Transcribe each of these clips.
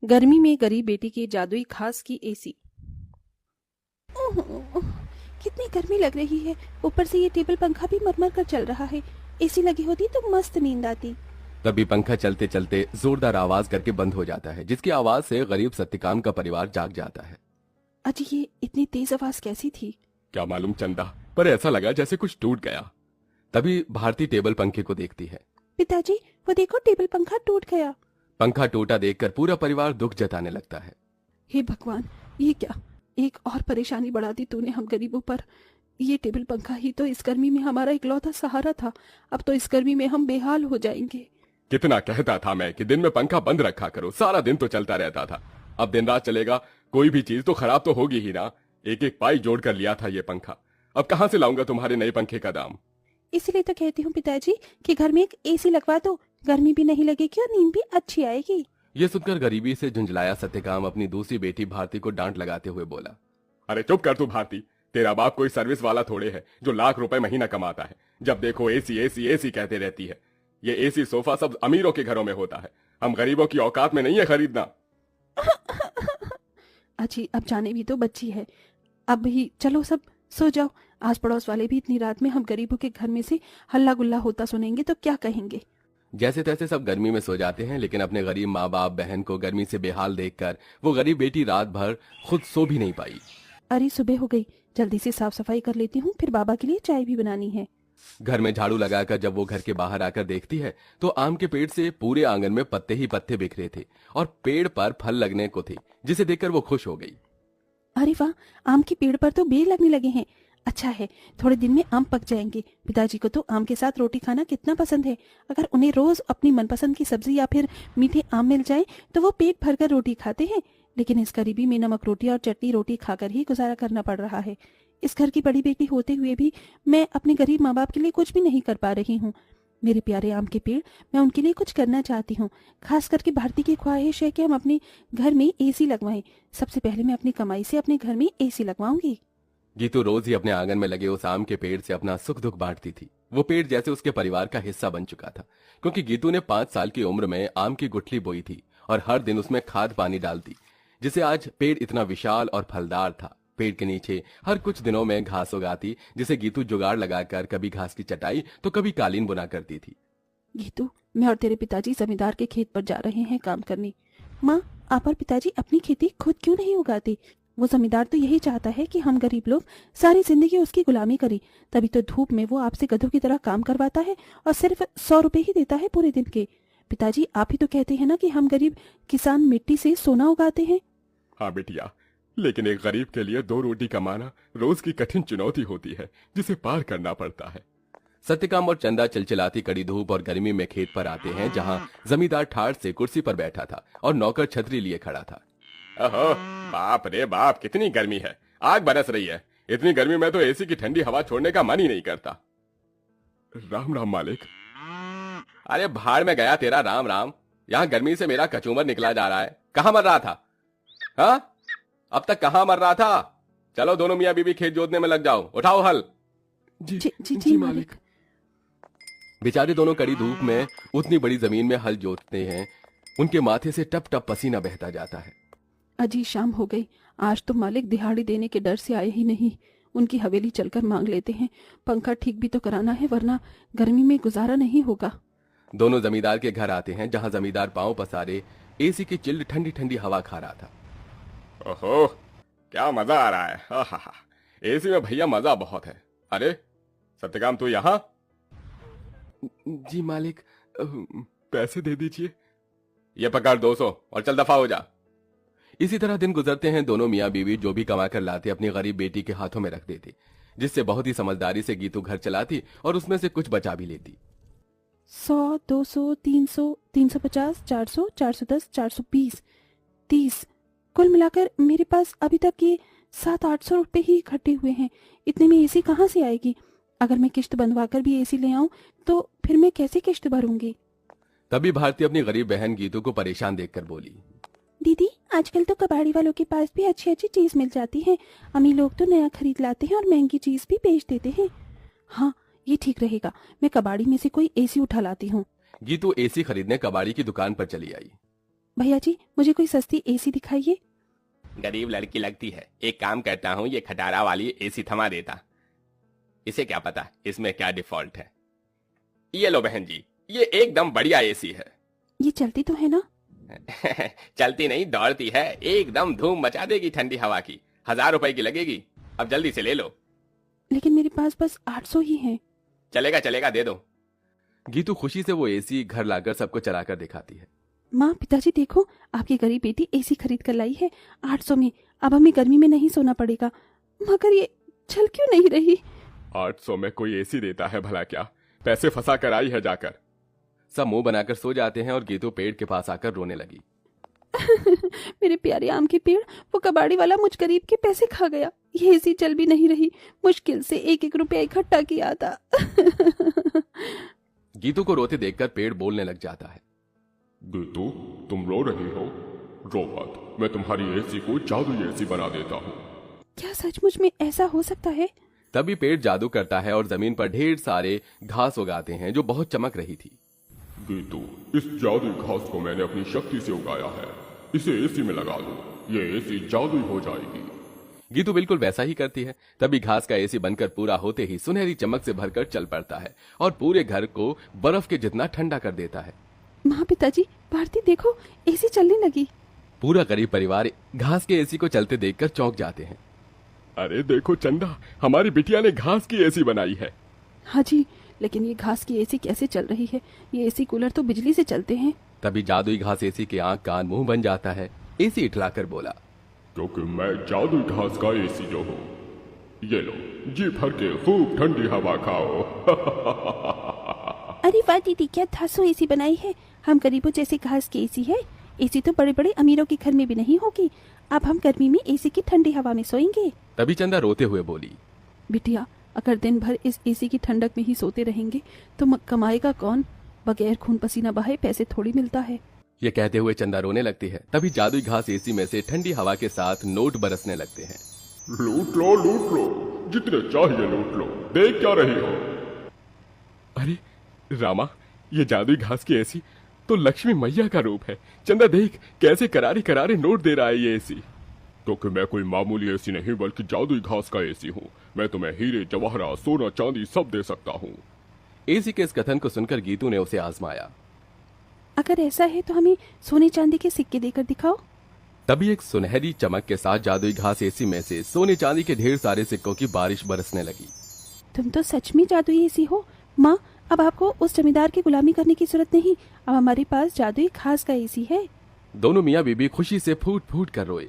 गर्मी में गरीब बेटी की जादुई खास की एसी। ओह, कितनी गर्मी लग रही है। ऊपर से ये टेबल पंखा भी मरमर कर चल रहा है। एसी लगी होती तो मस्त नींद आती। तभी पंखा चलते चलते जोरदार आवाज करके बंद हो जाता है, जिसकी आवाज से गरीब सत्यकाम का परिवार जाग जाता है। अजी, ये इतनी तेज आवाज कैसी थी? क्या मालूम चंदा, पर ऐसा लगा जैसे कुछ टूट गया। तभी भारती टेबल पंखे को देखती है। पिताजी, वो देखो टेबल पंखा टूट गया। पंखा टूटा देखकर पूरा परिवार दुख जताने लगता है। हे भगवान, ये क्या, एक और परेशानी बढ़ा दी तूने हम गरीबों पर। ये टेबल पंखा ही तो इस गर्मी में हमारा इकलौता सहारा था। अब तो इस गर्मी में हम बेहाल हो जाएंगे। कितना कहता था मैं कि दिन में पंखा बंद रखा करो, सारा दिन तो चलता रहता था। अब दिन रात चलेगा, कोई भी चीज तो खराब तो होगी ही ना। एक एक पाई जोड़ कर लिया था ये पंखा, अब कहाँ से लाऊंगा तुम्हारे नए पंखे का दाम। इसीलिए तो कहती हूँ पिताजी कि घर में एक एसी लगवा दो। गर्मी भी नहीं लगेगी और नींद भी अच्छी आएगी। ये सुनकर गरीबी से झुंझलाया सत्यकाम अपनी दूसरी बेटी भारती को डांट लगाते हुए बोला, अरे चुप कर तू भारती, तेरा बाप कोई सर्विस वाला थोड़े है जो लाख रुपए महीना कमाता है। जब देखो एसी एसी एसी कहते रहती है। ये एसी सोफा सब अमीरों के घरों में होता है, हम गरीबों की औकात में नहीं है खरीदना। अजी, अब जाने भी तो बच्ची है। अब ही चलो सब सो जाओ। आस पड़ोस वाले भी इतनी रात में हम गरीबों के घर में से हल्ला गुल्ला होता सुनेंगे तो क्या कहेंगे। जैसे तैसे सब गर्मी में सो जाते हैं, लेकिन अपने गरीब माँ बाप बहन को गर्मी से बेहाल देखकर वो गरीब बेटी रात भर खुद सो भी नहीं पाई। अरे सुबह हो गई, जल्दी से साफ सफाई कर लेती हूँ, फिर बाबा के लिए चाय भी बनानी है। घर में झाड़ू लगाकर जब वो घर के बाहर आकर देखती है तो आम के पेड़ से पूरे आंगन में पत्ते ही पत्ते बिखरे थे और पेड़ पर फल लगने को थे, जिसे देखकर वो खुश हो गई। अरे वाह, आम के पेड़ पर तो बेर लगने लगे हैं। अच्छा है, थोड़े दिन में आम पक जाएंगे। पिताजी को तो आम के साथ रोटी खाना कितना पसंद है। अगर उन्हें रोज अपनी मनपसंद की सब्जी या फिर मीठे आम मिल जाए तो वो पेट भरकर रोटी खाते हैं। लेकिन इस गरीबी में नमक रोटी और चटनी रोटी खाकर ही गुजारा करना पड़ रहा है। इस घर की बड़ी बेटी होते हुए भी मैं अपने गरीब माँ बाप के लिए कुछ भी नहीं कर पा रही हूँ। मेरे प्यारे आम के पेड़, मैं उनके लिए कुछ करना चाहती हूँ। खास करके भारती की ख्वाहिश है कि हम अपने घर में एसी लगवाएं। सबसे पहले मैं अपनी कमाई से अपने घर में एसी लगवाऊंगी। गीतू रोज ही अपने आंगन में लगे उस आम के पेड़ से अपना सुख दुख बांटती थी। वो पेड़ जैसे उसके परिवार का हिस्सा बन चुका था, क्योंकि गीतू ने 5 साल की उम्र में आम की गुठली बोई थी और हर दिन उसमें खाद पानी डालती, जिसे आज पेड़ इतना विशाल और फलदार था। पेड़ के नीचे हर कुछ दिनों में घास उगाती, जिसे गीतू जुगाड़ लगाकर कभी घास की चटाई तो कभी कालीन बुना करती थी। गीतू, मैं और तेरे पिताजी जमींदार के खेत पर जा रहे हैं काम करने। माँ, आप और पिताजी अपनी खेती खुद क्यों नहीं उगाते? वो जमींदार तो यही चाहता है कि हम गरीब लोग सारी जिंदगी उसकी गुलामी करें। तभी तो धूप में वो आपसे गधों की तरह काम करवाता है और सिर्फ 100 रुपए ही देता है पूरे दिन के। पिताजी, आप ही तो कहते हैं ना कि हम गरीब किसान मिट्टी से सोना उगाते हैं। हाँ बिटिया, लेकिन एक गरीब के लिए 2 रोटी कमाना रोज की कठिन चुनौती होती है, जिसे पार करना पड़ता है। सत्यकाम और चंदा चिलचिलाती कड़ी धूप और गर्मी में खेत पर आते हैं, जहां जमींदार ठाठ से कुर्सी पर बैठा था और नौकर छतरी लिए खड़ा था। ओहो, बाप रे बाप, कितनी गर्मी है, आग बरस रही है। इतनी गर्मी में तो एसी की ठंडी हवा छोड़ने का मन ही नहीं करता। राम राम मालिक। अरे भाड़ में गया तेरा राम राम, यहाँ गर्मी से मेरा कचूमर निकला जा रहा है। कहाँ मर रहा था? हाँ, अब तक कहाँ मर रहा था? चलो दोनों मियाँ बीबी खेत जोतने में लग जाओ, उठाओ हल। जी मालिक। बेचारे दोनों कड़ी धूप में उतनी बड़ी जमीन में हल जोतते हैं, उनके माथे से टप टप पसीना बहता जाता है। अजी, शाम हो गई। आज तो मालिक दिहाड़ी देने के डर से आए ही नहीं। उनकी हवेली चलकर मांग लेते हैं। पंखा ठीक भी तो कराना है, वरना गर्मी में गुजारा नहीं होगा। दोनों जमींदार के घर आते हैं, जहां जमींदार पांव पसारे एसी की चिल्ड ठंडी ठंडी हवा खा रहा था। ओहो, क्या मजा आ रहा है। आहा, एसी में भैया मजा बहुत है। अरे सत्यकाम, तू यहाँ? जी मालिक, पैसे दे दीजिए। ये पकड़ 200 और चल दफा हो जा। इसी तरह दिन गुजरते हैं। दोनों मियाँ बीवी जो भी कमा कर लाते अपनी गरीब बेटी के हाथों में रख देते, जिससे बहुत ही समझदारी से गीतू घर चलाती और उसमें से कुछ बचा भी लेती। 100, 200, 300, 350, 400, 410, 420, 30, कुल मिलाकर मेरे पास अभी तक ये 700-800 रुपए ही इकट्ठे हुए हैं। इतने में एसी कहाँ से आएगी? अगर मैं किश्त बनवाकर भी एसी ले आऊं तो फिर मैं कैसे किश्त भरूंगी? तभी भारती अपनी गरीब बहन गीतू को परेशान देखकर बोली, दीदी, आजकल तो कबाड़ी वालों के पास भी अच्छी अच्छी चीज मिल जाती है। अमीर लोग तो नया खरीद लाते हैं और महंगी चीज भी बेच देते हैं। हाँ, ये ठीक रहेगा। मैं कबाड़ी में से कोई एसी उठा लाती हूँ। गीतू एसी खरीदने कबाड़ी की दुकान पर चली आई। भैया जी मुझे कोई सस्ती एसी दिखाइए। गरीब लड़की लगती है, एक काम करता हूँ, ये खटारा वाली एसी थमा देता। इसे क्या पता इसमें क्या डिफॉल्ट है। ये लो बहन जी, ये एकदम बढ़िया एसी है। ये चलती तो है ना? चलती नहीं दौड़ती है, एकदम धूम मचा देगी ठंडी हवा की। 1000 रुपए की लगेगी, अब जल्दी से ले लो। लेकिन मेरे पास बस 800 ही है। चलेगा चलेगा, दे दो। गीतू खुशी से वो एसी घर लाकर सबको चलाकर दिखाती है। माँ पिताजी देखो, आपकी गरीब बेटी एसी खरीद कर लाई है 800 में। अब हमें गर्मी में नहीं सोना पड़ेगा। मगर ये चल क्यों नहीं रही? 800 में कोई एसी देता है भला क्या? पैसे फंसा कर आई है जाकर। सब मुंह बनाकर सो जाते हैं और गीतू पेड़ के पास आकर रोने लगी। मेरे प्यारे आम के पेड़, वो कबाड़ी वाला मुझ गरीब के पैसे खा गया। ये एसी चल भी नहीं रही। मुश्किल से 1-1 रुपया इकट्ठा किया था। गीतू को रोते देखकर पेड़ बोलने लग जाता है। गीतू, तुम रो रही हो? रो मत, मैं तुम्हारी एसी को जादुई एसी बना देता हूँ। क्या सचमुच में ऐसा हो सकता है? तभी पेड़ जादू करता है और जमीन पर ढेर सारे घास उगाते हैं जो बहुत चमक रही थी। गीतू, इस जादुई घास को मैंने अपनी शक्ति से उगाया है। इसे एसी में लगा दो, ये एसी जादुई हो जाएगी। गीतू बिल्कुल वैसा ही करती है। तभी घास का एसी बनकर पूरा होते ही सुनहरी चमक से भरकर चल पड़ता है और पूरे घर को बर्फ के जितना ठंडा कर देता है। माँ पिताजी, भारती देखो, एसी चलने लगी। पूरा गरीब परिवार घास के एसी को चलते देखकर चौंक जाते हैं। अरे देखो चंदा, हमारी बिटिया ने घास की एसी बनाई है। हाँ जी, लेकिन ये घास की एसी कैसे चल रही है? ये एसी कूलर तो बिजली से चलते हैं। तभी जादुई घास एसी के आंख कान मुंह बन जाता है। एसी इठलाकर बोला, क्योंकि मैं जादुई घास का एसी जो हूँ। ये लो, जी भर के खूब ठंडी हवा खाओ। अरे वाह दीदी, क्या धांसू एसी बनाई है। हम गरीबों जैसे घास की एसी है। एसी तो बड़े बड़े अमीरों के घर में भी नहीं होगी। अब हम गर्मी में एसी की ठंडी हवा में सोएंगे। तभी चंदा रोते हुए बोली, बिटिया, अगर दिन भर इस एसी की ठंडक में ही सोते रहेंगे तो कमाएगा कौन? बगैर खून पसीना बहाए पैसे थोड़ी मिलता है। ये कहते हुए चंदा रोने लगती है। तभी जादुई घास एसी में से ठंडी हवा के साथ नोट बरसने लगते हैं। लूट लो, जितने चाहिए लूट लो। देख क्या रही हो? अरे रामा, ये जादुई घास की एसी तो लक्ष्मी मैया का रूप है। चंदा देख, कैसे करारे करारे नोट दे रहा है ये एसी। क्योंकि मैं कोई मामूली एसी नहीं बल्कि जादुई घास का एसी हूँ। मैं तुम्हें हीरे जवाहरात सोना चांदी सब दे सकता हूँ। एसी के इस कथन को सुनकर गीतू ने उसे आजमाया। अगर ऐसा है तो हमें सोने चांदी के सिक्के देकर दिखाओ। तभी एक सुनहरी चमक के साथ जादुई घास एसी में से सोने चांदी के ढेर सारे सिक्कों की बारिश बरसने लगी। तुम तो सच में जादुई एसी हो माँ। अब आपको उस जमींदार की गुलामी करने की जरूरत नहीं। अब हमारे पास जादुई घास का एसी है। दोनों मियाँ बीबी खुशी से फूट फूट कर रोए।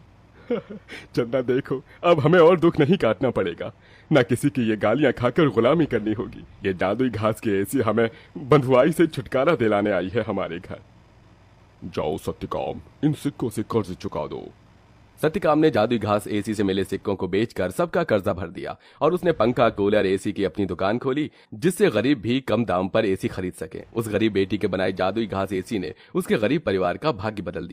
चंदा देखो, अब हमें और दुख नहीं काटना पड़ेगा। न किसी की ये गालियां खाकर गुलामी करनी होगी। ये जादुई घास की एसी हमें बंधुआई से छुटकारा दिलाने आई है हमारे घर। जाओ सत्यकाम, इन सिक्कों से कर्ज चुका दो। सत्यकाम ने जादुई घास एसी से मिले सिक्कों को बेचकर सबका कर्जा भर दिया और उसने पंखा कूलर एसी की अपनी दुकान खोली, जिससे गरीब भी कम दाम पर एसी खरीद सके। उस गरीब बेटी के बनाए जादुई घास एसी ने उसके गरीब परिवार का भाग्य बदल दिया।